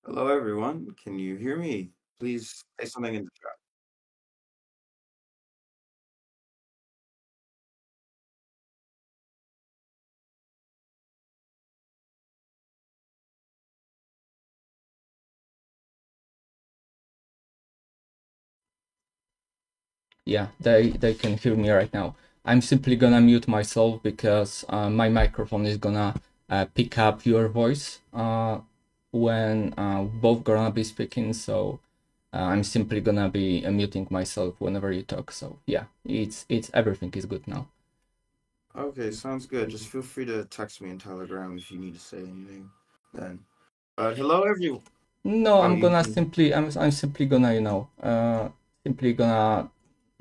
Hello, everyone. Can you hear me? Please say something in the chat. Yeah, they can hear me right now. I'm simply gonna mute myself because my microphone is gonna pick up your voice when both gonna be speaking. So I'm simply gonna be muting myself whenever you talk. So yeah, it's everything is good now. Okay, sounds good. Just feel free to text me in Telegram if you need to say anything. Then, hello, everyone. No, Oh, I'm you gonna can. simply I'm simply gonna simply gonna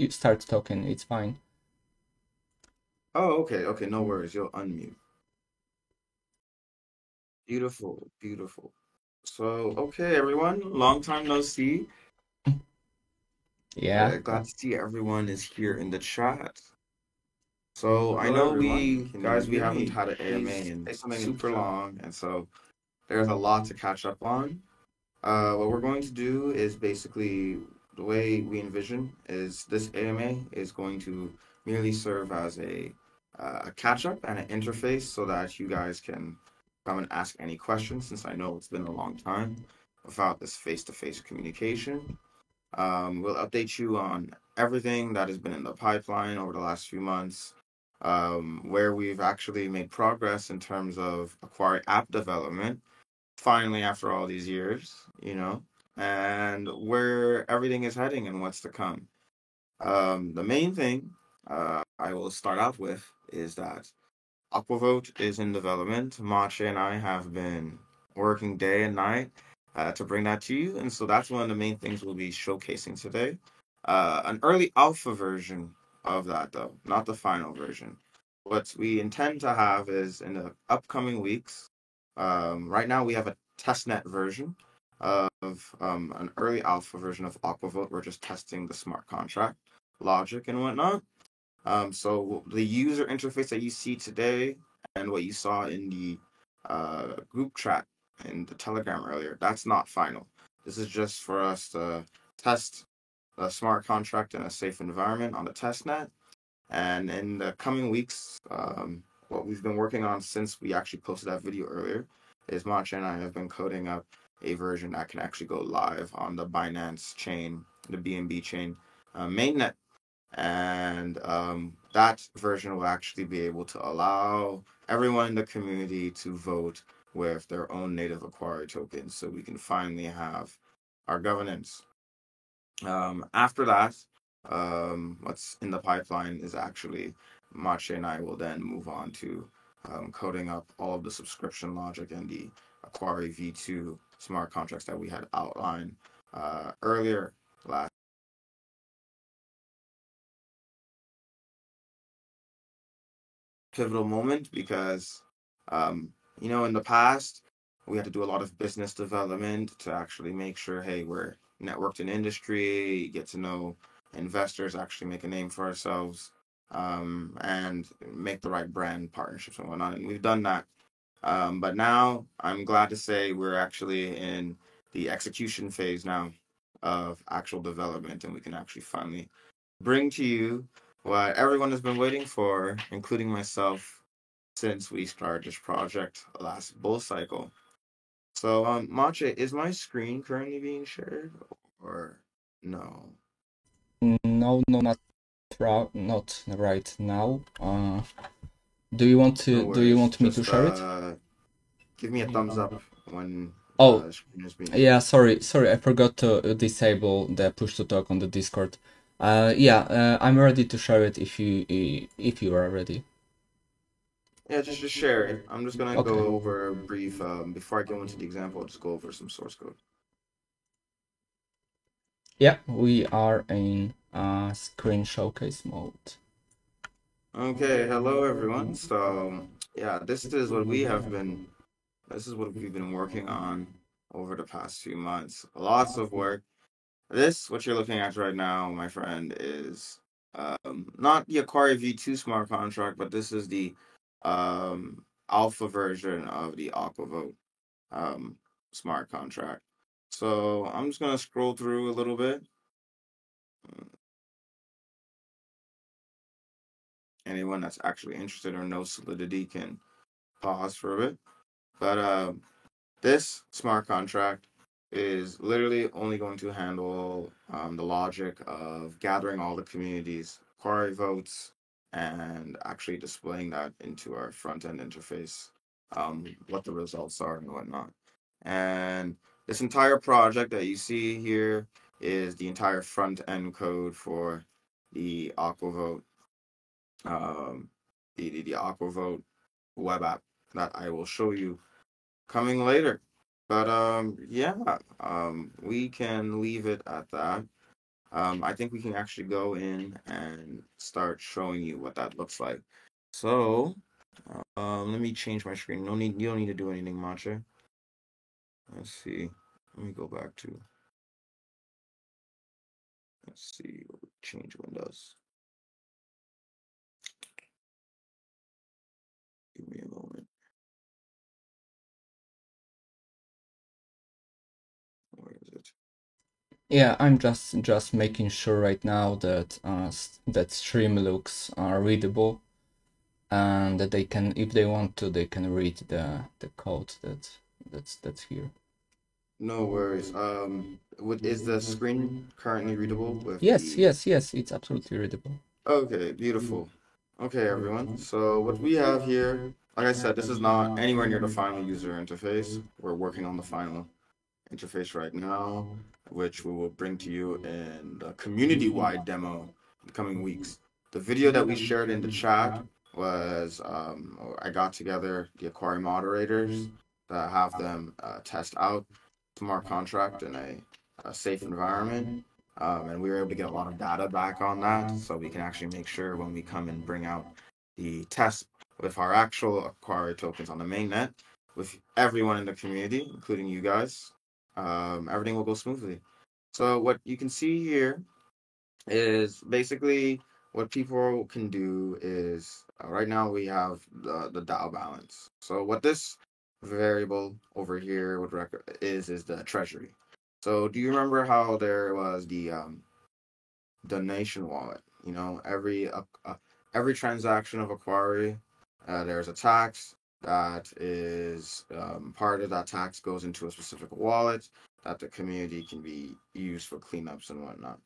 start talking. It's fine. Oh, okay, okay. No worries. You'll unmute. Beautiful, beautiful. So, okay, everyone. Long time no see. Yeah. Glad to see everyone is here in the chat. So I Hello, know everyone. we Can you guys we hear haven't me? had an AMA Please in say something in the super chat. long, and so there's a lot to catch up on. What we're going to do is basically the way we envision is this AMA is going to merely serve as a catch up and an interface so that you guys can come and ask any questions since I know it's been a long time without this face to face communication. We'll update you on everything that has been in the pipeline over the last few months, where we've actually made progress in terms of Acquire app development finally after all these years, and where everything is heading and what's to come. The main thing I will start off with is that Aquavote is in development. Mache and I have been working day and night to bring that to you, and so that's one of the main things we'll be showcasing today. An early alpha version of that, though, not the final version. What we intend to have is in the upcoming weeks. Right now, we have a testnet version of an early alpha version of Aquavote. We're just testing the smart contract logic and whatnot. So the user interface that you see today and what you saw in the group chat in the Telegram earlier, that's not final. This is just for us to test a smart contract in a safe environment on the test net. And in the coming weeks, what we've been working on since we actually posted that video earlier is Mancha and I have been coding up a version that can actually go live on the Binance chain, the BNB chain mainnet, and that version will actually be able to allow everyone in the community to vote with their own native Aquari tokens so we can finally have our governance. After that, what's in the pipeline is actually Mache and I will then move on to coding up all of the subscription logic and the Aquari V2 smart contracts that we had outlined earlier last pivotal moment because um, in the past we had to do a lot of business development to actually make sure, hey, we're networked in industry, get to know investors, actually make a name for ourselves, and make the right brand partnerships and whatnot. And we've done that. But now I'm glad to say we're actually in the execution phase now of actual development, and we can actually finally bring to you what everyone has been waiting for, including myself, since we started this project last bull cycle. So, Mache, is my screen currently being shared or no? No, no, not right now. Do you want No to do you worries. want me to Just share it? give me a thumbs up when Oh, the screen is being yeah, shared. sorry, I forgot to disable the push to talk on the Discord. Yeah, I'm ready to share it if you are ready. Yeah, just share it. I'm just gonna Okay. go over a brief before I go into the example. I'll just go over some source code. Yeah, we are in screen showcase mode. Okay, hello everyone. So yeah, this is what we have been. This is what we've been working on over the past few months. Lots of work. This, what you're looking at right now, my friend, is not the Aquari V2 smart contract, but this is the alpha version of the Aquavote smart contract. So I'm just gonna scroll through a little bit. Anyone that's actually interested or knows Solidity can pause for a bit. But this smart contract is literally only going to handle the logic of gathering all the community's query votes and actually displaying that into our front end interface, what the results are and whatnot. And this entire project that you see here is the entire front end code for the Aquavote, um, the Aquavote web app that I will show you coming later. But yeah, we can leave it at that. I think we can actually go in and start showing you what that looks like. So, let me change my screen. You don't need to do anything, Matcha. Let's see. Let me go back to, let's see, change windows. Give me a moment. Where is it? Yeah, I'm just making sure right now that that stream looks readable, and that they can, if they want to, they can read the code that's here. No worries. Is the screen currently readable with Yes, the? yes, yes, it's absolutely readable. Okay, beautiful. Okay, everyone. So what we have here, like I said, this is not anywhere near the final user interface. We're working on the final interface right now, which we will bring to you in the community-wide demo in the coming weeks. The video that we shared in the chat was I got together the Acquire moderators to have them test out smart contract in a safe environment. And we were able to get a lot of data back on that, so we can actually make sure when we come and bring out the test with our actual Acquire tokens on the mainnet, with everyone in the community, including you guys, everything will go smoothly. So what you can see here is basically what people can do is right now we have the DAO balance. So what this variable over here would is the treasury. So do you remember how there was the donation wallet? You know, every transaction of Aquari, there's a tax that is part of that tax goes into a specific wallet that the community can be used for cleanups and whatnot.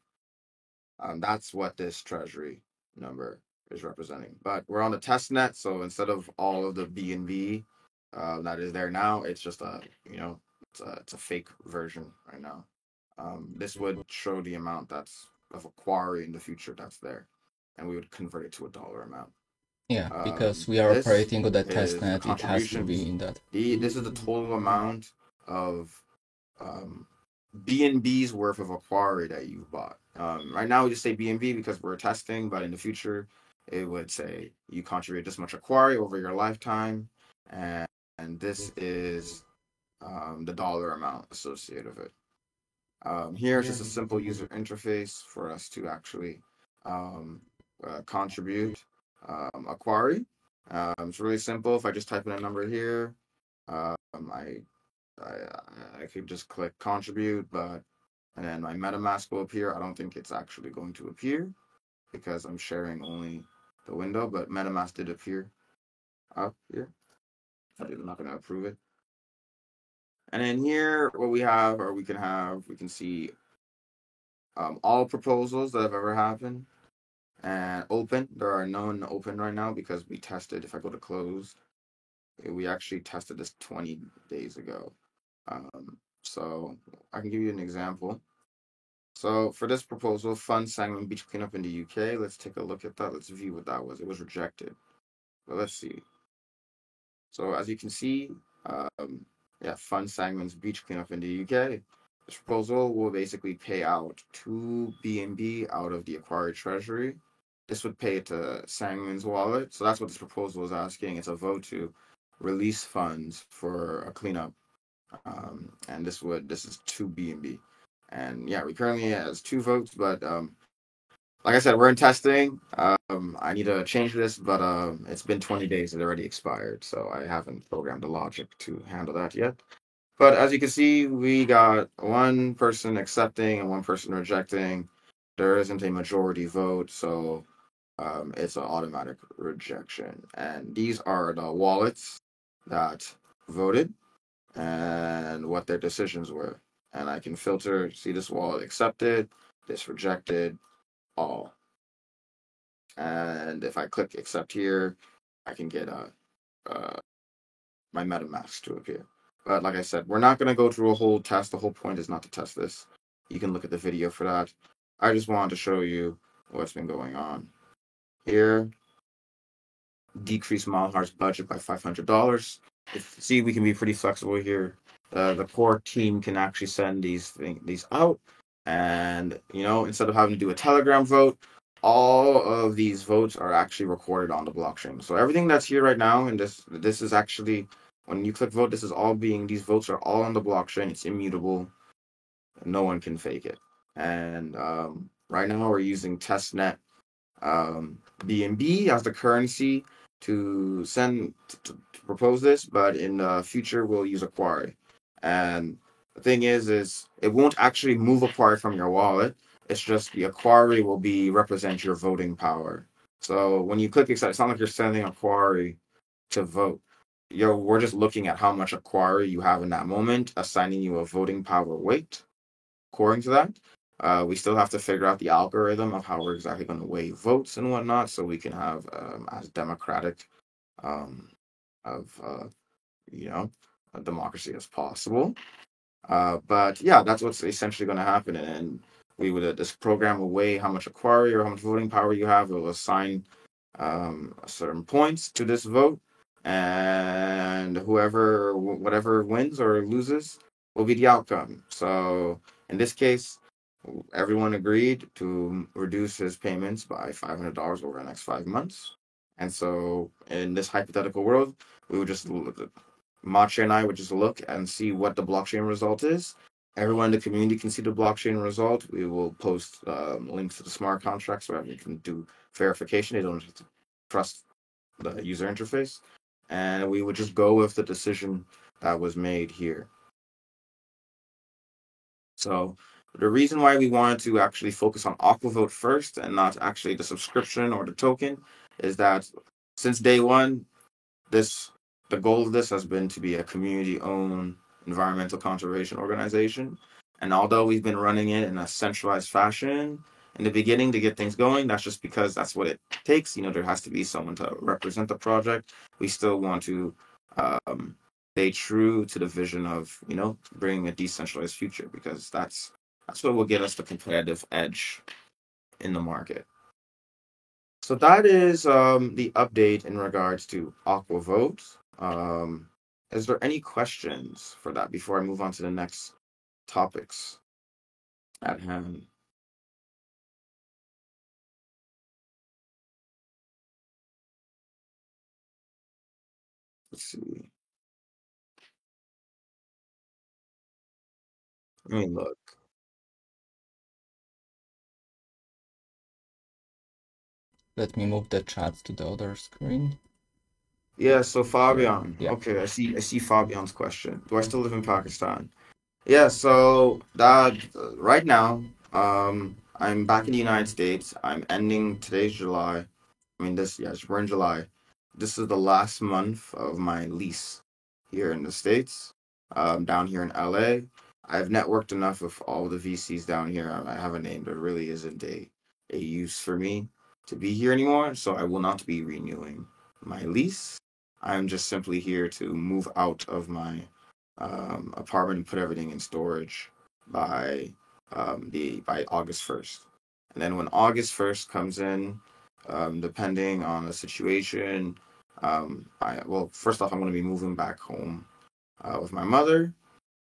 That's what this treasury number is representing. But we're on the test net, so instead of all of the BNB that is there now, it's just it's a fake version right now. This would show the amount that's of a quarry in the future that's there, and we would convert it to a dollar amount. Yeah, because we are This operating on the is the testnet, it has to be contributions. in that. This is the total amount of BNB's worth of a quarry that you've bought. Right now we just say BNB because we're testing, but in the future it would say you contribute this much a quarry over your lifetime, and this is the dollar amount associated with it. Here's just a simple user interface for us to actually contribute a query. It's really simple. If I just type in a number here, I, I could just click contribute, and then my MetaMask will appear. I don't think it's actually going to appear because I'm sharing only the window, but MetaMask did appear up here. I'm not going to approve it. And then here, what we have, or we can see all proposals that have ever happened and open. There are none open right now because we tested. If I go to closed, we actually tested this 20 days ago. So I can give you an example. So for this proposal, fund segment beach cleanup in the UK, let's take a look at that. Let's view what that was. It was rejected. But let's see. So as you can see, yeah, fund segments beach cleanup in the UK. This proposal will basically pay out 2 BNB out of the acquired treasury. This would pay it to Sangman's wallet. So that's what this proposal is asking. It's a vote to release funds for a cleanup. And this is 2 BNB. And yeah, we currently has 2 votes, but like I said, we're in testing. I need to change this, but it's been 20 days. It already expired, so I haven't programmed the logic to handle that yet. But as you can see, we got one person accepting and one person rejecting. There isn't a majority vote, so it's an automatic rejection. And these are the wallets that voted and what their decisions were. And I can filter, see this wallet accepted, this rejected, all. And if I click accept here, I can get uh, my MetaMask to appear. But like I said, we're not going to go through a whole test. The whole point is not to test this. You can look at the video for that. I just wanted to show you what's been going on. Here, decrease Malhar's budget by $500. See, we can be pretty flexible here. The core team can actually send these out, and instead of having to do a Telegram vote, all of these votes are actually recorded on the blockchain. So everything that's here right now, and this is actually when you click vote, this is all being these votes are all on the blockchain. It's immutable. No one can fake it. And right now we're using testnet BNB as the currency to propose this, but in the future we'll use Aquari. And the thing is it won't actually move Aquari from your wallet. It's just the Aquari will represent your voting power. So when you click accept, it's not like you're sending Aquari to vote. We're just looking at how much Aquari you have in that moment, assigning you a voting power weight according to that. We still have to figure out the algorithm of how we're exactly going to weigh votes and whatnot, so we can have as democratic um, of a democracy as possible. But yeah, that's what's essentially going to happen, and this program will weigh how much Aquari or how much voting power you have. It will assign certain points to this vote, and whatever wins or loses will be the outcome. So in this case, everyone agreed to reduce his payments by $500 over the next 5 months. And so in this hypothetical world, we would just Machi and I would just look and see what the blockchain result is. Everyone in the community can see the blockchain result. We will post links to the smart contract so everyone can do verification. They don't have to trust the user interface. And we would just go with the decision that was made here. So the reason why we wanted to actually focus on Aquavote first and not actually the subscription or the token is that since day one, the goal of this has been to be a community-owned environmental conservation organization. And although we've been running it in a centralized fashion in the beginning to get things going, that's just because that's what it takes. There has to be someone to represent the project. We still want to stay true to the vision of bringing a decentralized future, because that's what will get us the competitive edge in the market. So that is the update in regards to Aquavote. Is there any questions for that before I move on to the next topics at hand? Let's see. Let me look. Let me move the chat to the other screen. Yeah, so Fabian. Yeah. Okay, I see Fabian's question. Do I still live in Pakistan? Yeah, so that right now, I'm back in the United States. I'm ending today's July. I mean, yes, we're in July. This is the last month of my lease here in the States, down here in LA. I've networked enough with all the VCs down here. I have a name. There really isn't a use for me to be here anymore, so I will not be renewing my lease. I'm just simply here to move out of my apartment and put everything in storage by by August 1st. And then when August 1st comes in, depending on the situation, first off, I'm going to be moving back home with my mother,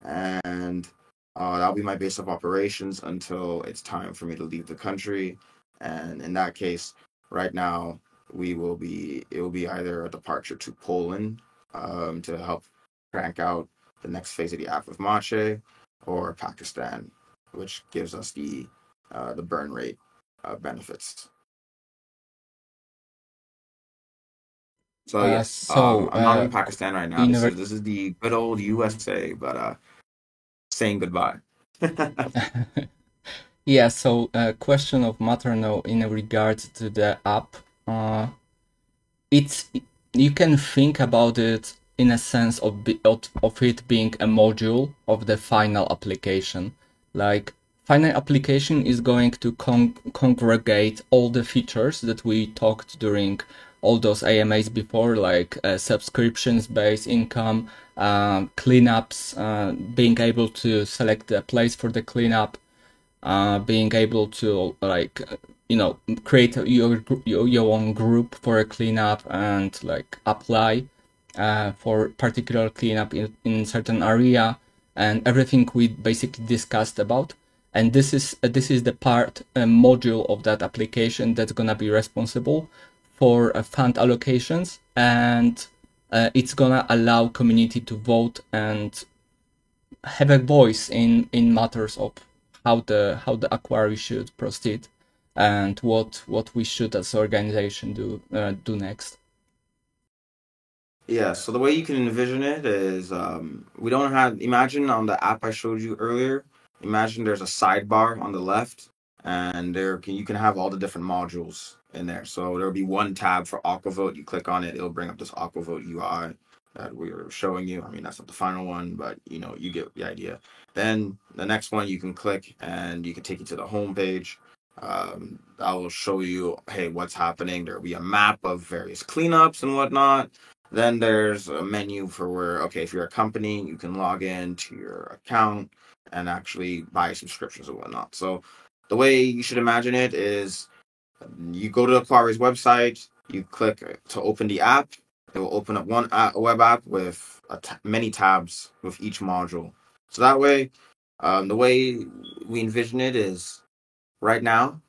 and that'll be my base of operations until it's time for me to leave the country. And in that case, right now, it will be either a departure to Poland to help crank out the next phase of the app with Mache, or Pakistan, which gives us the burn rate benefits. So yes, So, I'm not in Pakistan right now. in This is the good old USA, but saying goodbye. yeah, so question of matter now in regards to the app. Uh, it's you can think about it in a sense of it being a module of the final application. Like final application is going to congregate all the features that we talked during all those AMAs before, like subscriptions based income, cleanups, being able to select the place for the cleanup, being able to like create your own group for a cleanup and like apply for particular cleanup in certain area, and everything we basically discussed about. And this is the part module of that application that's gonna be responsible for fund allocations, and it's gonna allow community to vote and have a voice in matters of how the Aquari should proceed, and what we should as organization do next. Yeah, so the way you can envision it is we don't have, imagine on the app I showed you earlier, imagine there's a sidebar on the left, and you can have all the different modules in there. So there'll be one tab for Aquavote. You click on it, it'll bring up this Aquavote UI that we were showing you. I mean, that's not the final one, but you get the idea. Then the next one you can click and you can take you to the home page. That will show you, hey, what's happening. There'll be a map of various cleanups and whatnot. Then there's a menu for where, okay, if you're a company, you can log in to your account and actually buy subscriptions and whatnot. So the way you should imagine it is you go to Aquari's website, you click to open the app. It will open up a web app with many tabs with each module. So that way, the way we envision it is right now,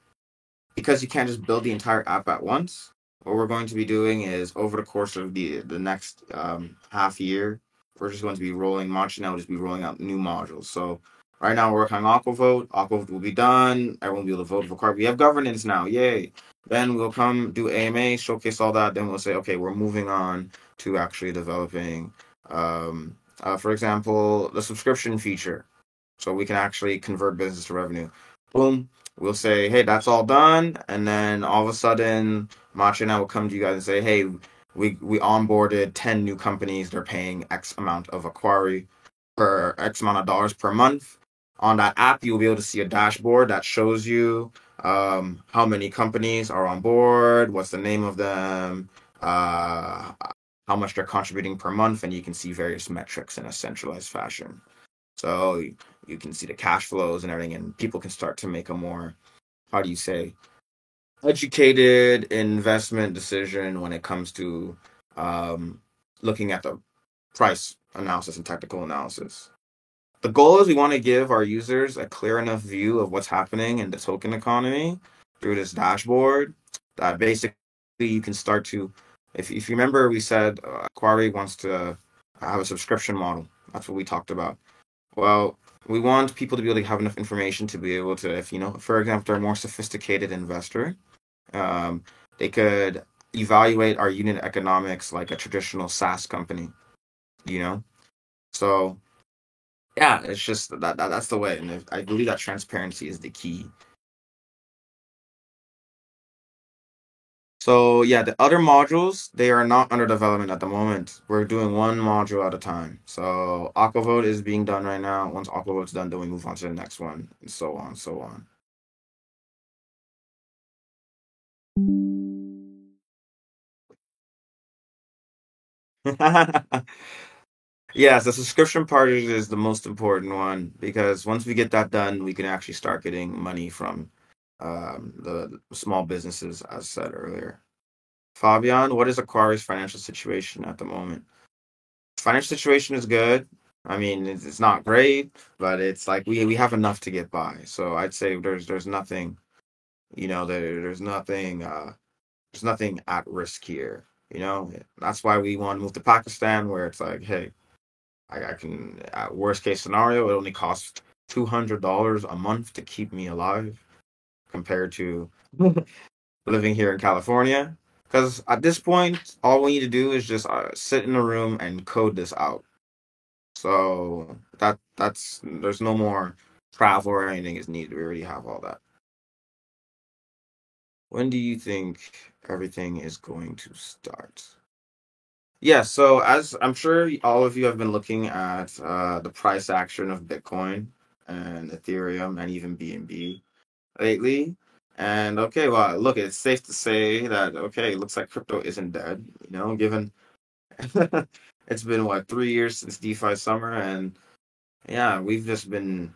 because you can't just build the entire app at once, what we're going to be doing is over the course of the next half year, we're just going to be rolling, March now, will just be rolling out new modules. So right now we're working on Aquavote. Aquavote will be done. Everyone will be able to vote for card. We have governance now. Yay. Then we'll come do AMA, showcase all that. Then we'll say, okay, we're moving on to actually developing, for example, the subscription feature. So we can actually convert business to revenue. Boom, we'll say, hey, that's all done, and then all of a sudden, Machi and I will come to you guys and say, hey, we onboarded 10 new companies. They're paying X amount of Aquari per X amount of dollars per month. On that app, you'll be able to see a dashboard that shows you how many companies are on board, what's the name of them, how much they're contributing per month, and you can see various metrics in a centralized fashion. So you can see the cash flows and everything, and people can start to make a more, how do you say, educated investment decision when it comes to um, looking at the price analysis and technical analysis. The goal is we want to give our users a clear enough view of what's happening in the token economy through this dashboard that basically you can start to, if you remember, we said Quarry wants to have a subscription model. That's what we talked about. Well, we want people to be able to have enough information to be able to, if for example, they're a more sophisticated investor, um, they could evaluate our unit economics like a traditional SaaS company, you know? So yeah, it's just that's the way, and I believe that transparency is the key. So yeah, the other modules, they are not under development at the moment. We're doing one module at a time. So Aquavote is being done right now. Once Aquavote's done, then we move on to the next one, and so on, so on. Yes, the subscription part is the most important one because once we get that done, we can actually start getting money from the small businesses, as said earlier. Fabian, what is Aquarius' financial situation at the moment? Financial situation is good. I mean, it's not great, but it's like we have enough to get by. So I'd say there's nothing, there's nothing at risk here. That's why we want to move to Pakistan, where it's like, hey, I can, at worst case scenario, it only costs $200 a month to keep me alive compared to living here in California. Because at this point, all we need to do is just sit in a room and code this out. So that's there's no more travel or anything is needed. We already have all that. When do you think everything is going to start? Yeah, so as I'm sure all of you have been looking at the price action of Bitcoin and Ethereum and even BNB lately. And okay, well, look, it's safe to say that okay, it looks like crypto isn't dead, given it's been what 3 years since DeFi summer, and yeah, we've just been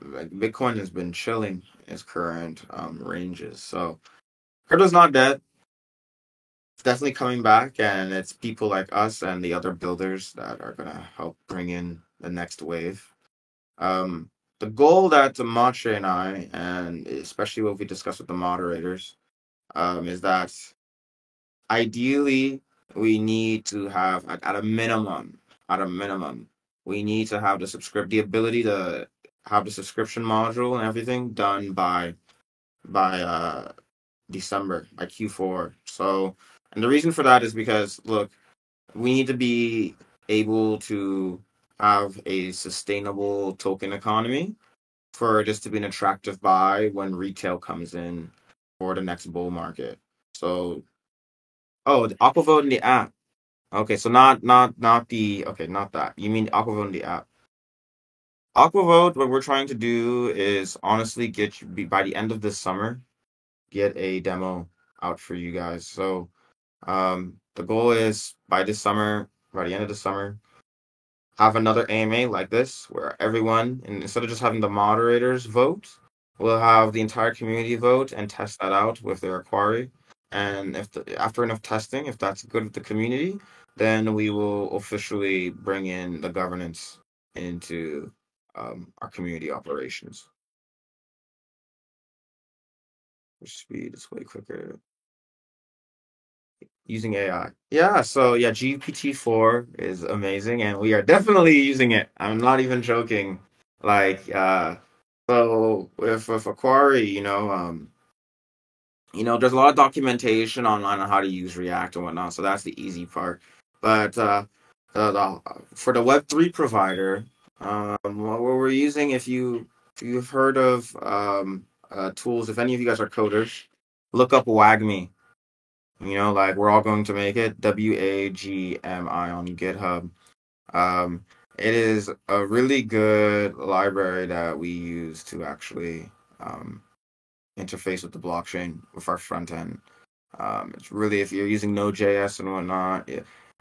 like Bitcoin has been chilling its current ranges. So crypto's not dead. It's definitely coming back, and it's people like us and the other builders that are gonna help bring in the next wave. Um, the goal that Mache and I, and especially what we discussed with the moderators, is that ideally we need to have at a minimum, we need to have the ability to have the subscription module and everything done by December, by Q4. So, and the reason for that is because look, we need to be able to have a sustainable token economy for this to be an attractive buy when retail comes in for the next bull market. So, oh, the Aquavote in the app. Okay, so not the okay, not that. You mean Aquavote in the app? Aquavote, what we're trying to do is honestly get you by the end of this summer, get a demo out for you guys. So, the goal is by the end of the summer, have another AMA like this where everyone, and instead of just having the moderators vote, we'll have the entire community vote and test that out with their quarry. And after enough testing, if that's good with the community, then we will officially bring in the governance into our community operations. For speed, it's way quicker using AI. Yeah, so yeah, GPT-4 is amazing and we are definitely using it. I'm not even joking. Like so with Aquari, there's a lot of documentation online on how to use React and whatnot, so that's the easy part. But for the Web3 provider, what we're using, if you've heard of tools, if any of you guys are coders, look up WAGMI. Like we're all going to make it WAGMI on GitHub. Um, it is a really good library that we use to actually interface with the blockchain with our front end. It's really if you're using Node.js and whatnot,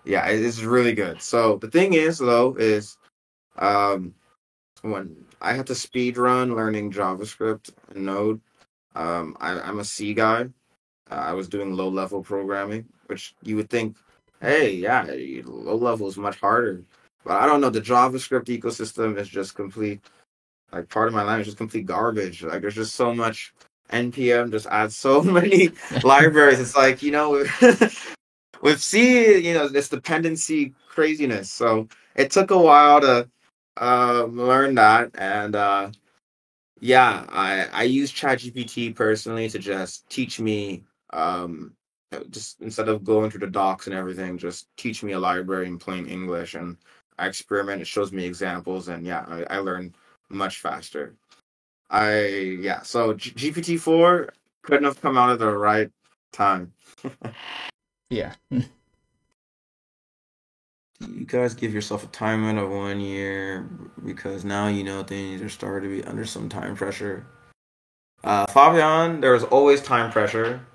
yeah, it's really good. So the thing is though is um, when I had to speed run learning JavaScript and Node, I'm a C guy. I was doing low level programming, which you would think, hey, yeah, low level is much harder. But I don't know. The JavaScript ecosystem is just complete, like part of my language is complete garbage. Like there's just so much NPM just adds so many libraries. It's like, with C, this dependency craziness. So it took a while to learn that. And yeah, I use ChatGPT personally to just teach me, just instead of going through the docs and everything, just teach me a library in plain English, and I experiment. It shows me examples, and yeah, I learn much faster. Yeah. So GPT-4 couldn't have come out at the right time. Yeah. You guys give yourself a time limit of 1 year because now things are starting to be under some time pressure. Fabian, there's always time pressure.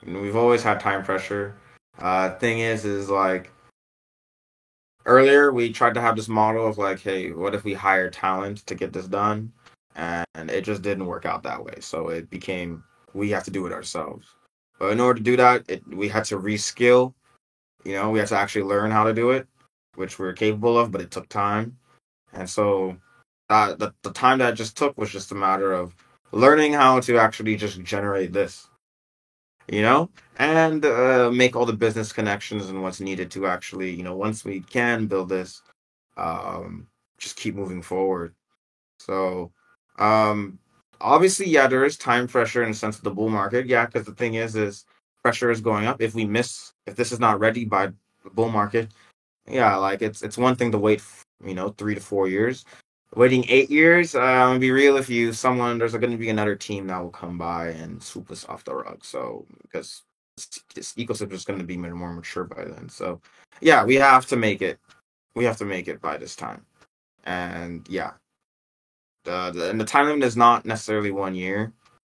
We've always had time pressure. Thing is like earlier we tried to have this model of like, hey, what if we hire talent to get this done? And it just didn't work out that way. So it became we have to do it ourselves. But in order to do that, we had to reskill. We had to actually learn how to do it, which we're capable of, but it took time. And so the time that it just took was just a matter of learning how to actually just generate this, and make all the business connections and what's needed to actually, once we can build this, um, just keep moving forward. So, um, obviously, yeah, there is time pressure in the sense of the bull market. Yeah, because the thing is pressure is going up. If this is not ready by the bull market, yeah, like it's one thing to wait, 3 to 4 years. Waiting 8 years, be real with you, there's going to be another team that will come by and swoop us off the rug. So because this ecosystem is going to be more mature by then. So yeah, we have to make it. We have to make it by this time. And yeah, and the time limit is not necessarily 1 year.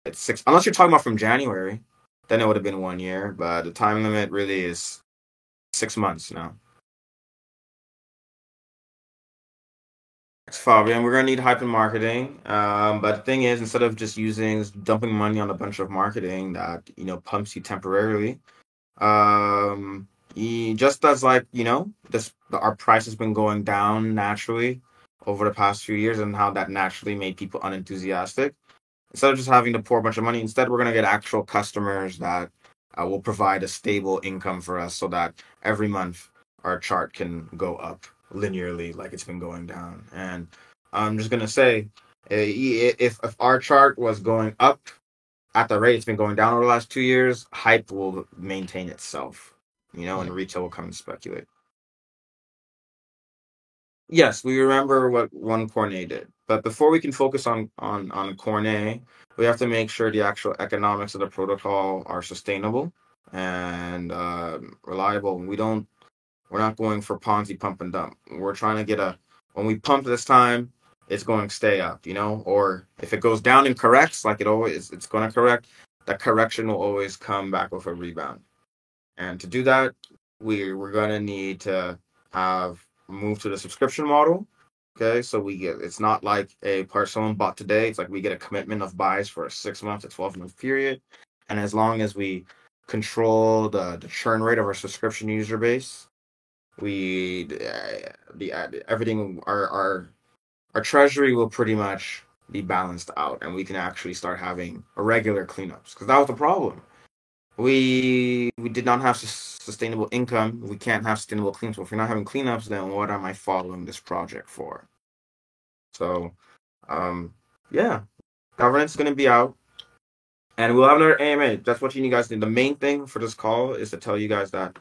It's six, unless you're talking about from January, then it would have been 1 year. But the time limit really is 6 months now. Fabian, we're gonna need hype and marketing. But the thing is, instead of just dumping money on a bunch of marketing that pumps you temporarily, just as like our price has been going down naturally over the past few years, and how that naturally made people unenthusiastic. Instead of just having to pour a bunch of money, instead we're gonna get actual customers that will provide a stable income for us, so that every month our chart can go up linearly like it's been going down. And I'm just gonna say, if our chart was going up at the rate it's been going down over the last 2 years, hype will maintain itself, and Yeah. retail will come and speculate. Yes, we remember what one Cornet did, but before we can focus on Cornet, we have to make sure the actual economics of the protocol are sustainable and reliable. We're not going for Ponzi pump and dump. We're trying to get when we pump this time, it's going to stay up, or if it goes down and corrects, like it's going to correct, that correction will always come back with a rebound. And to do that, we're going to need to have move to the subscription model. Okay, so it's not like a part someone bought today. It's like we get a commitment of buys for a 6 month to 12 month period, and as long as we control the churn rate of our subscription user base, we the everything our treasury will pretty much be balanced out, and we can actually start having a regular cleanups, because that was the problem. We did not have sustainable income. We can't have sustainable cleanups. If we're not having cleanups, then what am I following this project for? So, um, yeah, governance is going to be out, and we'll have another AMA. That's what you need guys to do. The main thing for this call is to tell you guys that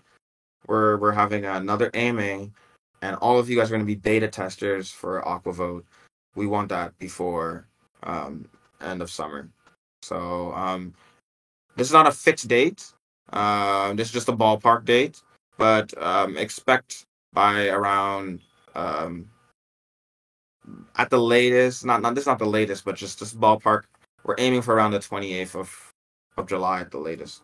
we're having another AMA, and all of you guys are going to be beta testers for Aquavote. We want that before end of summer. So this is not a fixed date. This is just a ballpark date, but expect by around at the latest. Not this is not the latest, but just this ballpark. We're aiming for around the 28th of July at the latest.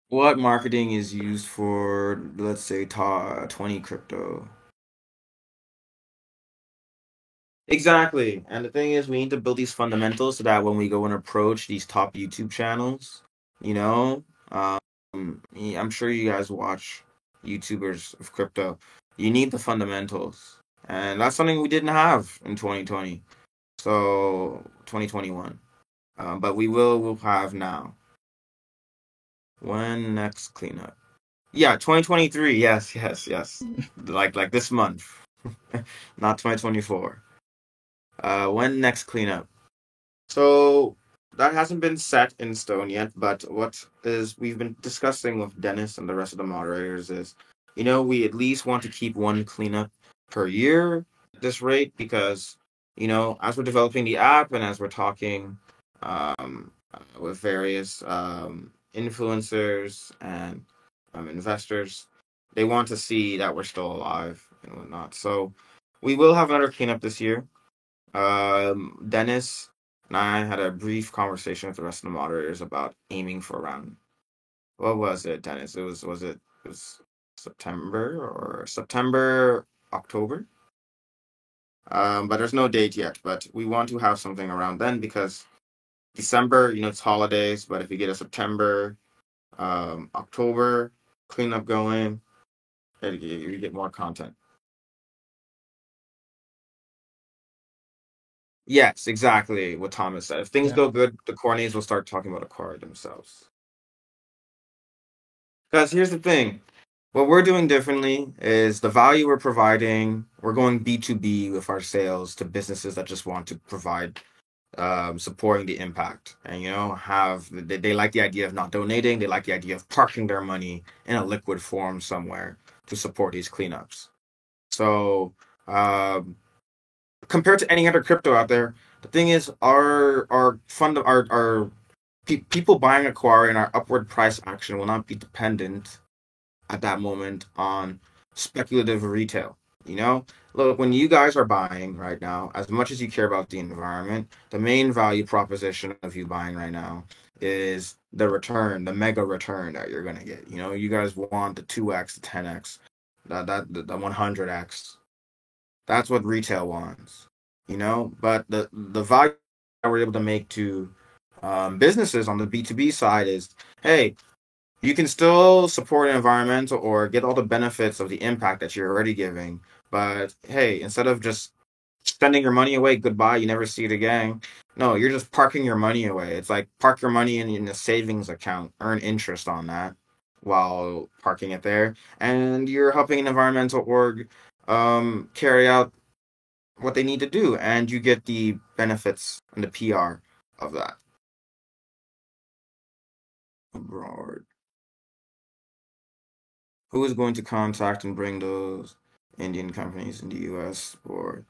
What marketing is used for, let's say, 20 crypto? Exactly. And the thing is, we need to build these fundamentals so that when we go and approach these top YouTube channels, you know, I'm sure you guys watch YouTubers of crypto. You need the fundamentals. And that's something we didn't have in 2020. So 2021. But we'll have now. When next cleanup? Yeah, 2023. Yes, yes, yes. Like this month. Not 2024. When next cleanup? So that hasn't been set in stone yet, but what is we've been discussing with Dennis and the rest of the moderators is, we at least want to keep one cleanup per year at this rate, because, as we're developing the app and as we're talking with various influencers and investors, they want to see that we're still alive and whatnot. So we will have another cleanup this year. Dennis and I had a brief conversation with the rest of the moderators about aiming for around, what was it, Dennis? It was September, October. But there's no date yet. But we want to have something around then, because December, it's holidays. But if we get a September, October cleanup going, you get more content. Yes, exactly what Thomas said. If things Yeah. go good, the Cornies will start talking about Accord themselves. Because here's the thing. What we're doing differently is the value we're providing. We're going B2B with our sales to businesses that just want to provide supporting the impact, and have they like the idea of not donating. They like the idea of parking their money in a liquid form somewhere to support these cleanups. So um, compared to any other crypto out there, the thing is our fund our people buying Aquari and our upward price action will not be dependent at that moment on speculative retail. You know, look, when you guys are buying right now, as much as you care about the environment, the main value proposition of you buying right now is the return, the mega return that you're gonna get. You guys want the 2x, the 10x, the 100x. That's what retail wants. But the value that we're able to make to businesses on the B2B side is, hey, you can still support environmental or get all the benefits of the impact that you're already giving. But hey, instead of just spending your money away, goodbye, you never see it again. No, you're just parking your money away. It's like park your money in a savings account, earn interest on that while parking it there, and you're helping an environmental org carry out what they need to do, and you get the benefits and the PR of that abroad. Who is going to contact and bring those Indian companies in the U.S. for?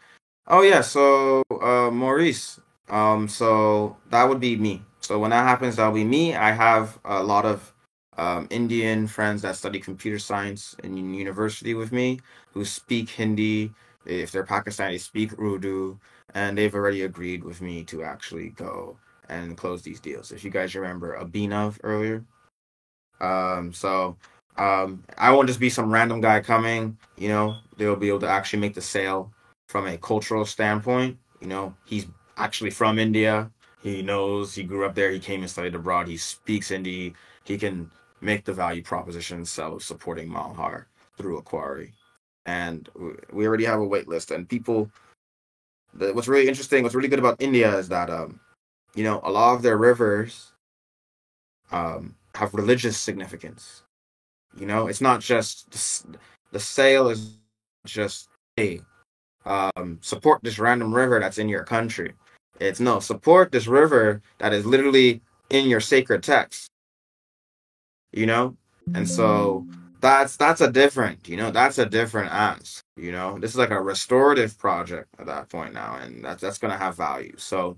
Oh yeah, so Maurice. So that would be me. So when that happens, that'll be me. I have a lot of Indian friends that study computer science in university with me who speak Hindi. If they're Pakistani, speak Urdu, and they've already agreed with me to actually go and close these deals. If you guys remember Abhinav earlier, so I won't just be some random guy coming. They'll be able to actually make the sale from a cultural standpoint. He's actually from India. He knows he grew up there. He came and studied abroad. He speaks Hindi. He can make the value proposition sell supporting Malhar through Aquari. And we already have a wait list. And people, what's really interesting, what's really good about India is that, a lot of their rivers have religious significance. It's not just the sale is just, hey, support this random river that's in your country. It's no, support this river that is literally in your sacred text. You know, and so that's a different, that's a different ask. This is like a restorative project at that point now, and that's gonna have value. So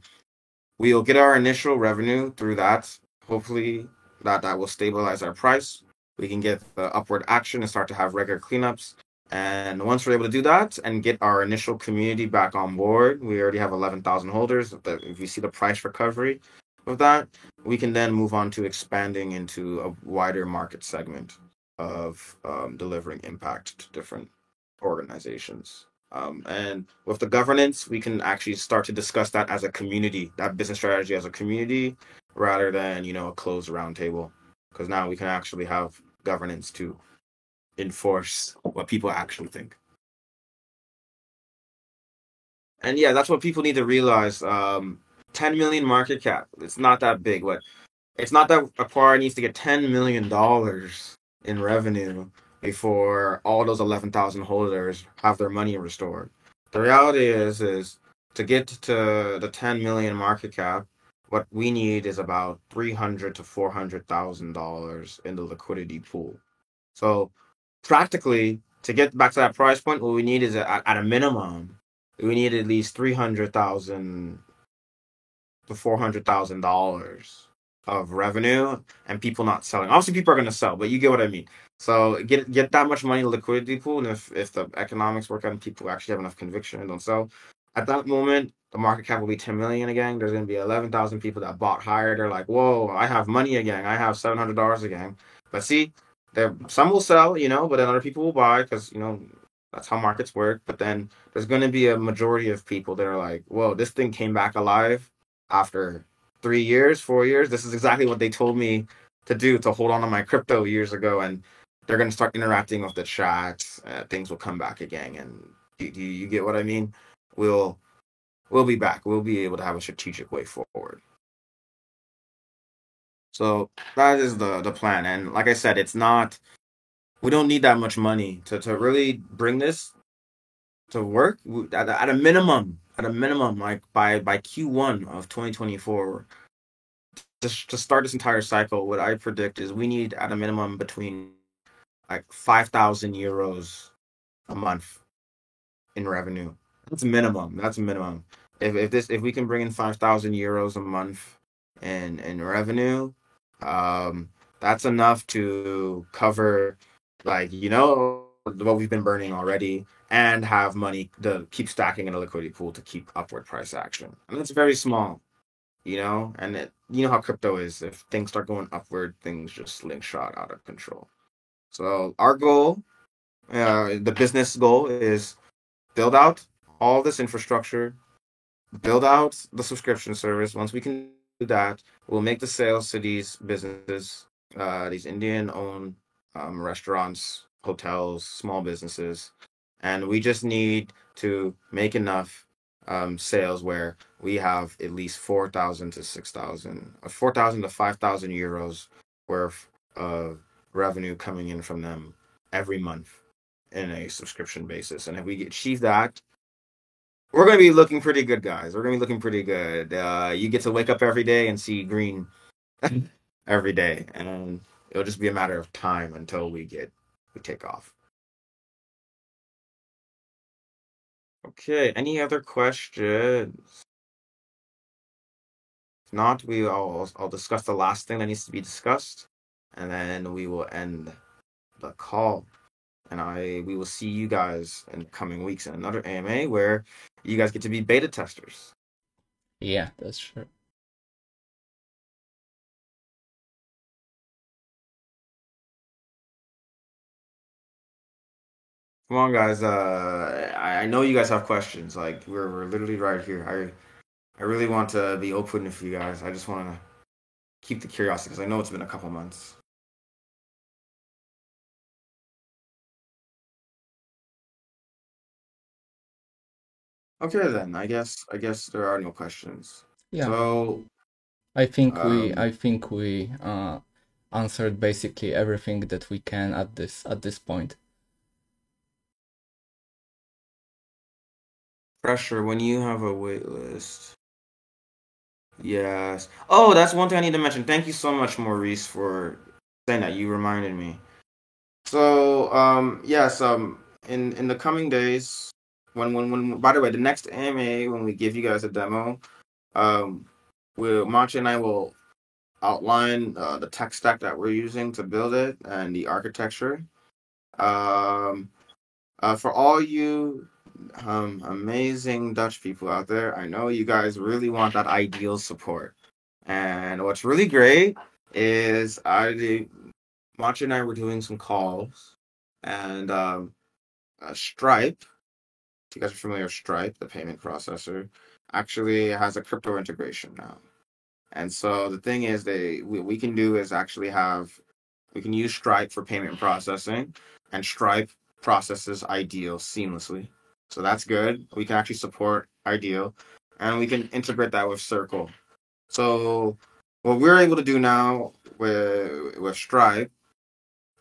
we'll get our initial revenue through that. Hopefully, that will stabilize our price. We can get the upward action and start to have regular cleanups. And once we're able to do that and get our initial community back on board, we already have 11,000 holders. If you see the price recovery of that, we can then move on to expanding into a wider market segment of delivering impact to different organizations. And with the governance, we can actually start to discuss that as a community, that business strategy as a community, rather than a closed roundtable. Because now we can actually have governance to enforce what people actually think. And yeah, that's what people need to realize. 10 million market cap. It's not that big. It's not that Aquari needs to get $10 million in revenue before all those 11,000 holders have their money restored. The reality is to get to the 10 million market cap, what we need is about 300 to $400,000 in the liquidity pool. So practically, to get back to that price point, what we need is at a minimum, we need at least 300,000 to $400,000 of revenue and people not selling. Obviously, people are going to sell, but you get what I mean. So get that much money in the liquidity pool, and if the economics work out and people actually have enough conviction and don't sell, at that moment the market cap will be 10 million again. There's going to be 11,000 people that bought higher. They're like, whoa, I have money again. I have $700 again. But see, there some will sell, but then other people will buy because that's how markets work. But then there's going to be a majority of people that are like, whoa, this thing came back alive after 3 years, 4 years. This is exactly what they told me to do to hold on to my crypto years ago. And they're going to start interacting with the chat. Things will come back again. And you get what I mean? We'll we'll be back. We'll be able to have a strategic way forward. So that is the plan. And like I said, it's not. We don't need that much money to really bring this to work. At a minimum, at a minimum, like by Q1 of 2024, to start this entire cycle, what I predict is we need at a minimum between like 5,000 euros a month in revenue. That's minimum. That's minimum. If we can bring in 5,000 euros a month in revenue, um, that's enough to cover, like, what we've been burning already, and have money to keep stacking in a liquidity pool to keep upward price action. And it's very small, and you know how crypto is. If things start going upward, things just slingshot out of control. So our goal, the business goal, is build out all this infrastructure, build out the subscription service. Once we can do that, we'll make the sales to these businesses, these Indian owned restaurants, hotels, small businesses. And we just need to make enough sales where we have at least 4,000 to 6,000, or 4,000 to 5,000 euros worth of revenue coming in from them every month in a subscription basis. And if we achieve that, we're going to be looking pretty good, guys. We're going to be looking pretty good. You get to wake up every day and see green every day, and it'll just be a matter of time until we take off. Okay, any other questions? If not, I'll discuss the last thing that needs to be discussed, and then we will end the call. And we will see you guys in the coming weeks in another AMA where you guys get to be beta testers. Yeah, that's true. Come on, guys. I know you guys have questions. Like, we're literally right here. I really want to be open with you guys. I just want to keep the curiosity because I know it's been a couple months. Okay, then. I guess there are no questions. Yeah, So, I think we um, answered basically everything that we can at this point. pressure when you have a wait list. Yes. Oh, that's one thing I need to mention. Thank you so much, Maurice, for saying that. You reminded me. So, yes, in the coming days, by the way, the next AMA, when we give you guys a demo, um, Manche and I will outline the tech stack that we're using to build it and the architecture. Um, for all you amazing Dutch people out there, I know you guys really want that ideal support. And what's really great is Manche and I were doing some calls, and Stripe, if you guys are familiar with Stripe, the payment processor, actually has a crypto integration now. And so the thing is, we can do is actually we can use Stripe for payment processing, and Stripe processes Ideal seamlessly. So that's good. We can actually support Ideal, and we can integrate that with Circle. So what we're able to do now with Stripe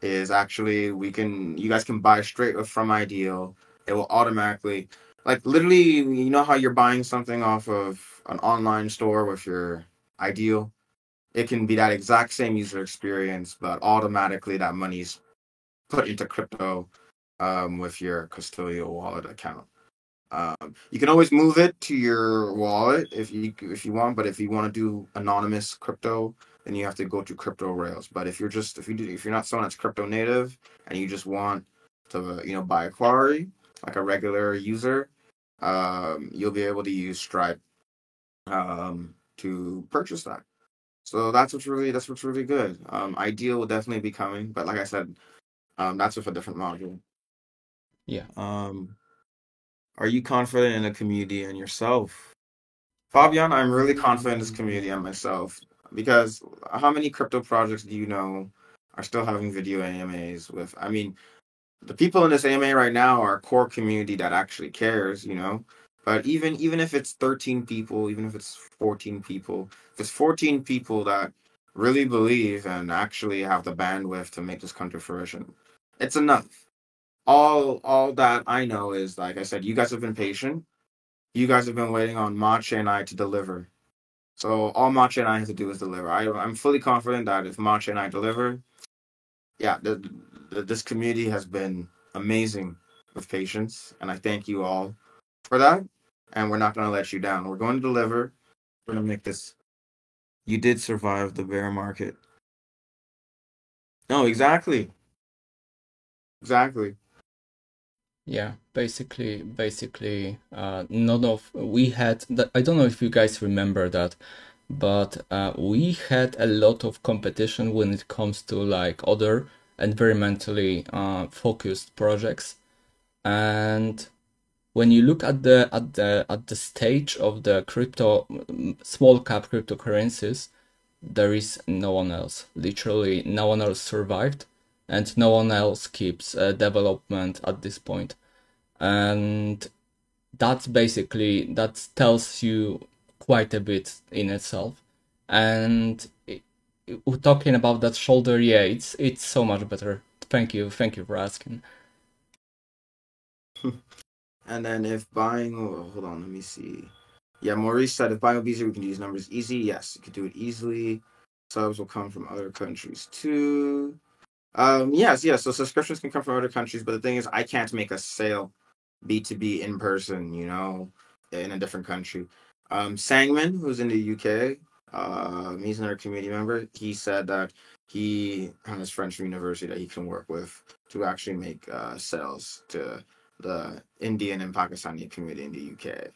is actually you guys can buy straight from Ideal. It will automatically, like, literally, you know how you're buying something off of an online store with your Ideal? It can be that exact same user experience, but automatically that money's put into crypto with your custodial wallet account. You can always move it to your wallet if you want, but if you want to do anonymous crypto, then you have to go to crypto rails. But if you're not someone that's crypto native and you just want to buy a quarry like a regular user, you'll be able to use Stripe to purchase that. So that's what's really good. Ideal will definitely be coming, but like I said, that's with a different module. Yeah. Are you confident in the community and yourself? Fabian, I'm really confident in this community and myself because how many crypto projects do you know are still having video AMAs with? I mean, the people in this AMA right now are a core community that actually cares. But even if it's 13 people, even if it's 14 people, if it's 14 people that really believe and actually have the bandwidth to make this come to fruition, it's enough. All that I know is, like I said, you guys have been patient. You guys have been waiting on Mache and I to deliver. So all Mache and I have to do is deliver. I'm fully confident that if Mache and I deliver, yeah, this community has been amazing with patience, and I thank you all for that. And we're not going to let you down. We're going to deliver. We're going to make this. You did survive the bear market. No, exactly, exactly. Yeah, basically, none of we had that. I don't know if you guys remember that, but we had a lot of competition when it comes to like other environmentally focused projects. And when you look at the stage of the crypto small cap cryptocurrencies, there is no one else. Literally, no one else survived, and no one else keeps development at this point. And that's basically that tells you quite a bit in itself. And talking about that shoulder, yeah, it's so much better. Thank you for asking. And then if buying, oh, hold on, let me see. Yeah, Maurice said if buying with Visa, we can use numbers easy. Yes, you can do it easily. Subs will come from other countries too. Yes. So subscriptions can come from other countries, but the thing is, I can't make a sale B2B in person, in a different country. Sangman, who's in the UK, he's another community member. He said that he has friends from university that he can work with to actually make sales to the Indian and Pakistani community in the UK.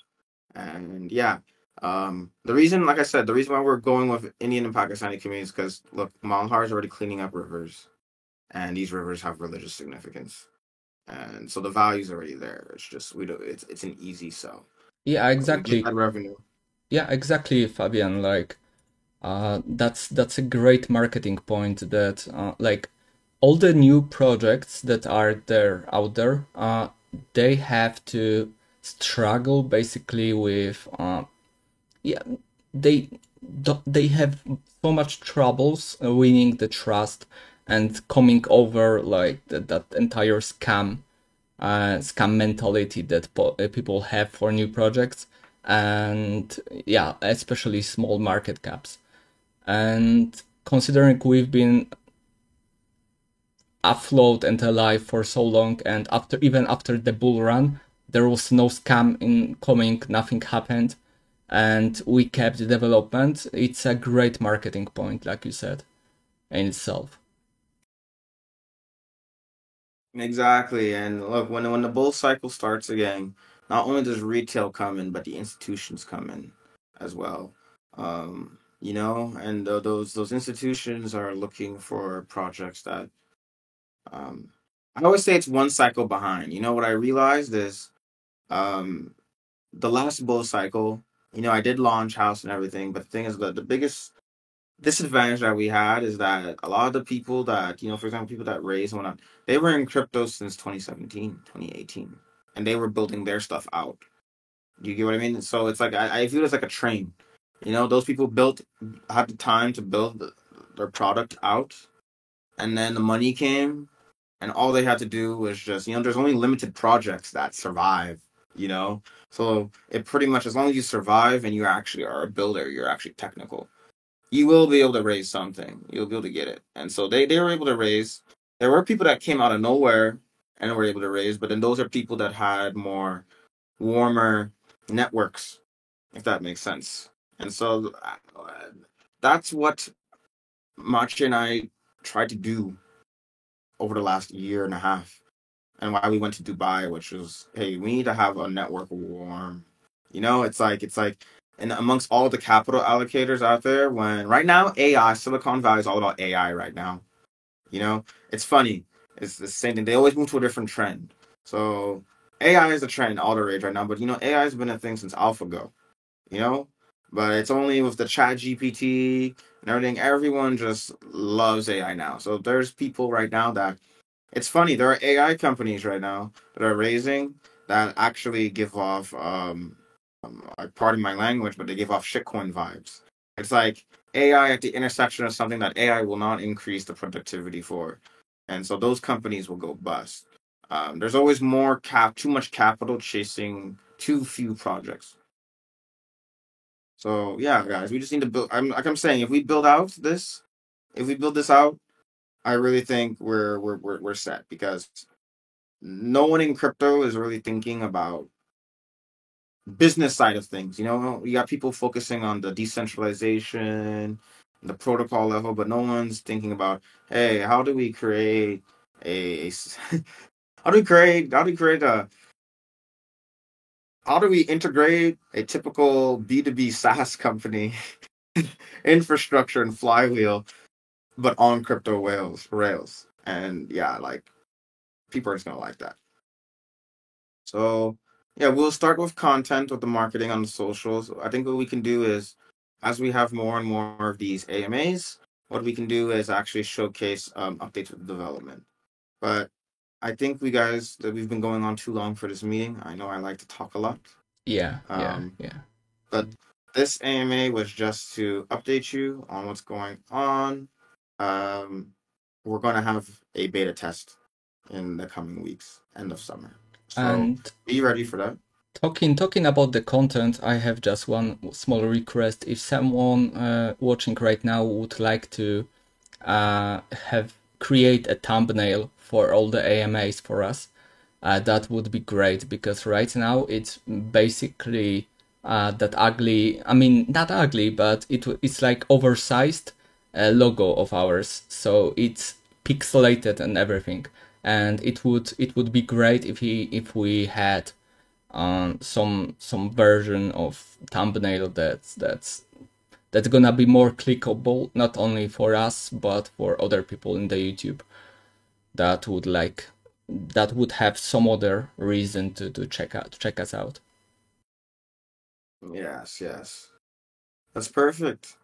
And yeah, the reason, like I said, the reason why we're going with Indian and Pakistani communities because look, Malhar is already cleaning up rivers, and these rivers have religious significance, and so the value's already there. It's just we don't. It's an easy sell. Yeah, We get exactly. that revenue. Yeah, exactly, Fabian. Like, that's a great marketing point. That like all the new projects that are there out there, they have to struggle basically with yeah, they they have so much troubles winning the trust and coming over like that entire scam mentality that people have for new projects, and yeah, especially small market caps. And considering we've been afloat and alive for so long, and after the bull run, there was no scam incoming, nothing happened, and we kept the development. It's a great marketing point, like you said, in itself. Exactly, and look, when the bull cycle starts again, not only does retail come in, but the institutions come in as well. And those institutions are looking for projects that um, I always say it's one cycle behind. You know what I realized is um, the last bull cycle. I did launch house and everything, but the thing is that the biggest disadvantage that we had is that a lot of the people that, for example, people that raised and whatnot, they were in crypto since 2017, 2018, and they were building their stuff out. You get what I mean? So it's like I view it as like a train. Those people had the time to build their product out, and then the money came, and all they had to do was just, there's only limited projects that survive. You know, so it pretty much, as long as you survive and you actually are a builder, you're actually technical, you will be able to raise something. You'll be able to get it. And so they were able to raise. There were people that came out of nowhere and were able to raise, but then those are people that had more warmer networks, if that makes sense. And so that's what Machi and I tried to do over the last year and a half, and why we went to Dubai, which was, hey, we need to have a network warm. It's like, and amongst all the capital allocators out there, when right now AI, Silicon Valley is all about AI right now. You know, it's funny. It's the same thing. They always move to a different trend. So AI is a trend, all the rage right now. But AI has been a thing since AlphaGo. You know, but it's only with the Chat GPT and everything. Everyone just loves AI now. So there's people right now that, it's funny. There are AI companies right now that are raising that actually give off, like, pardon my language, but they give off shitcoin vibes. It's like AI at the intersection of something that AI will not increase the productivity for, and so those companies will go bust. There's always too much capital chasing too few projects. So yeah, guys, we just need to build. I'm saying, if we build this out, I really think we're set because no one in crypto is really thinking about business side of things. You know, you got people focusing on the decentralization, the protocol level, but no one's thinking about, hey, how do we create a how do we integrate a typical B2B SaaS company infrastructure and flywheel, but on crypto rails? And yeah, like people are just gonna like that. So yeah, we'll start with content with the marketing on the socials. I think what we can do is, as we have more and more of these AMAs, what we can do is actually showcase updates with development. But I think that we've been going on too long for this meeting. I know I like to talk a lot. Yeah, yeah, Um, yeah. but this AMA was just to update you on what's going on. Um, we're gonna have a beta test in the coming weeks, end of summer. So And be ready for that. talking about the content, I have just one small request. If someone watching right now would like to have create a thumbnail for all the AMAs for us, that would be great because right now it's basically that ugly. I mean, not ugly, but it's like oversized logo of ours, so it's pixelated and everything. And it would be great if we had some version of thumbnail that's gonna be more clickable, not only for us but for other people in the YouTube that would have some other reason to check us out. Yes, yes. That's perfect.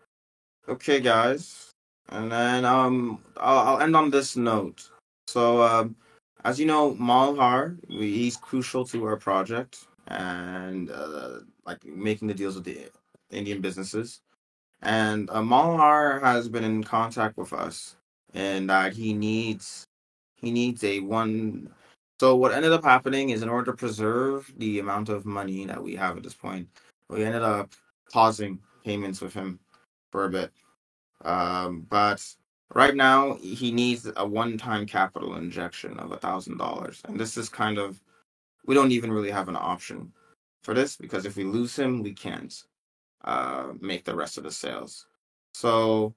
Okay, guys. And then I'll end on this note. So as you know, Malhar, he's crucial to our project and like making the deals with the Indian businesses. And Malhar has been in contact with us, and that he needs a one. So what ended up happening is, in order to preserve the amount of money that we have at this point, we ended up pausing payments with him for a bit. But right now he needs a one-time capital injection of $1,000, and this is kind of, we don't even really have an option for this because if we lose him, we can't make the rest of the sales. So,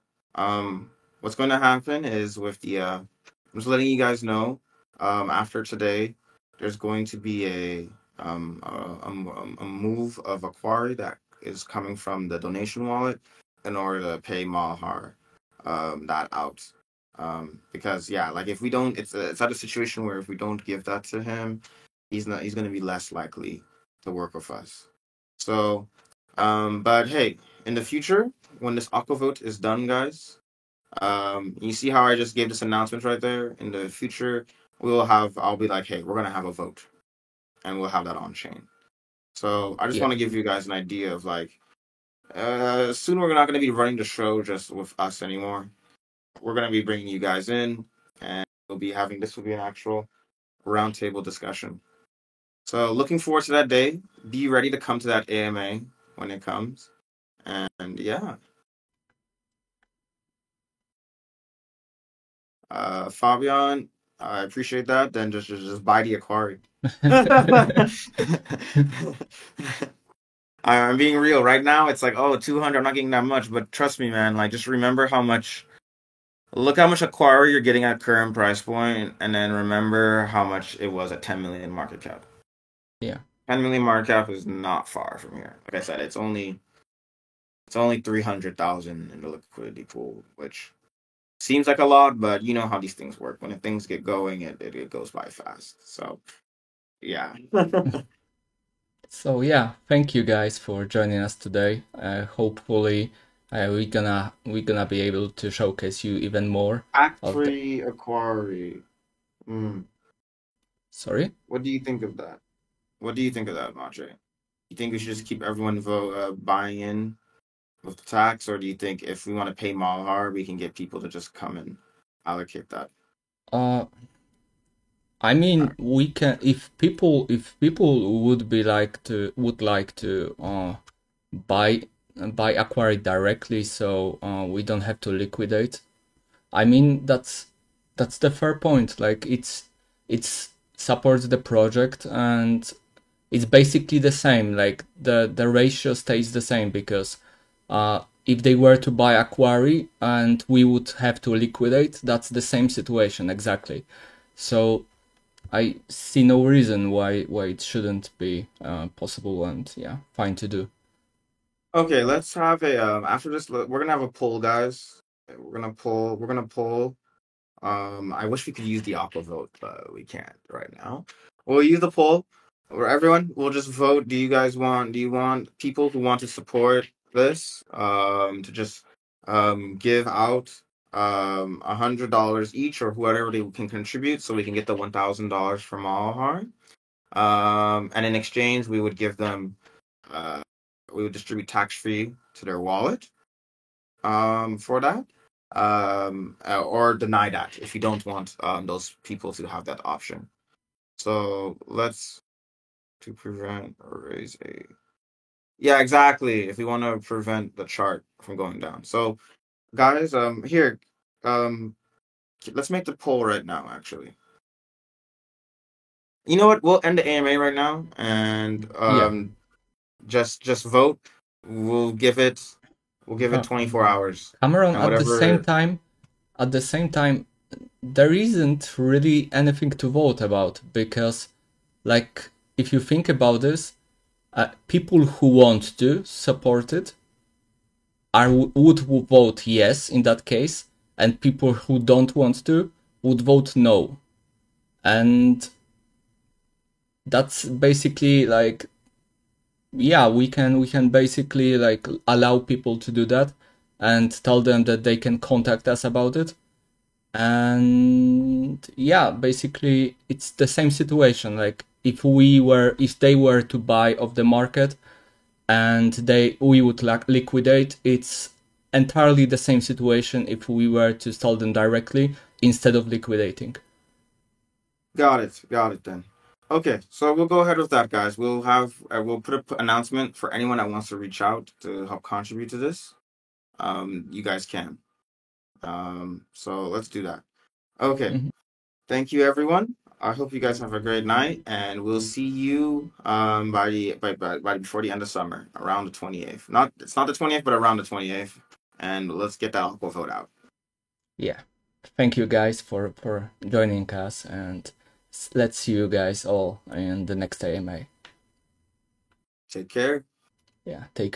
what's going to happen is with I'm just letting you guys know, after today, there's going to be a move of a quarry that is coming from the donation wallet in order to pay Malhar, that out. Because yeah, like if we don't, it's at a situation where if we don't give that to him, he's going to be less likely to work with us. So, but hey, in the future, when this aqua vote is done, guys, you see how I just gave this announcement right there? In the future, I'll be like, hey, we're gonna have a vote, and we'll have that on chain. So I just Yeah. want to give you guys an idea of like, soon we're not gonna be running the show just with us anymore. We're gonna be bringing you guys in, and this will be an actual roundtable discussion. So looking forward to that day. Be ready to come to that AMA when it comes. And yeah, Fabian, I appreciate that. Then just buy the Aquari. I'm being real. Right now, it's like, oh, 200. I'm not getting that much, but trust me, man. Like, just remember how much. Look how much Aquari you're getting at current price point, and then remember how much it was at 10 million market cap. Yeah. 10 million market cap is not far from here. Like I said, it's only 300,000 in the liquidity pool, which seems like a lot, but you know how these things work. When things get going, it goes by fast. So yeah. So yeah, thank you guys for joining us today. Hopefully, we're gonna be able to showcase you even more of the. Factory Aquari. Mm. Sorry. What do you think of that? What do you think of that, Matre? You think we should just keep everyone buying in with the tax, or do you think if we want to pay Malhar, we can get people to just come and allocate that? Uh, I mean, we can if people would like to buy Aquarit directly, so we don't have to liquidate. I mean, that's the fair point. Like it's supports the project, and it's basically the same. Like the ratio stays the same, because if they were to buy Aquari and we would have to liquidate, that's the same situation exactly. So I see no reason why it shouldn't be possible, and yeah, fine to do. Okay, let's have a after this we're gonna have a poll, guys. We're gonna poll. I wish we could use the aqua vote, but we can't right now. We'll use the poll where everyone will just vote. Do you want people who want to support this to just give out $100 each, or whoever they can contribute, so we can get the $1,000 from Malahar. And in exchange we would give them uh we would distribute tax free to their wallet for that, or deny that if you don't want those people to have that option. So let's to prevent or raise a, yeah, exactly, if we want to prevent the chart from going down. So guys, here, um let's make the poll right now. Actually, you know what, we'll end the AMA right now, and Yeah. just vote. We'll give it we'll give it Uh, 24 hours, Cameron, and whatever. at the same time, there isn't really anything to vote about, because, like, if you think about this, people who want to support it would vote yes in that case, and people who don't want to would vote no, and that's basically like, yeah, we can basically like allow people to do that and tell them that they can contact us about it. And yeah, basically it's the same situation. Like if they were to buy off the market and we would liquidate, it's entirely the same situation if we were to sell them directly instead of liquidating. Got it then. Okay, so we'll go ahead with that, guys. We'll put a announcement for anyone that wants to reach out to help contribute to this. You guys can. So let's do that. Okay, Mhm. thank you, everyone. I hope you guys have a great night, and we'll see you by before the end of summer, around the 28th. Not It's not the 20th, but around the 28th, and let's get that aqua vote out. Yeah, thank you guys for joining us, and let's see you guys all in the next AMA. Take care. Yeah, take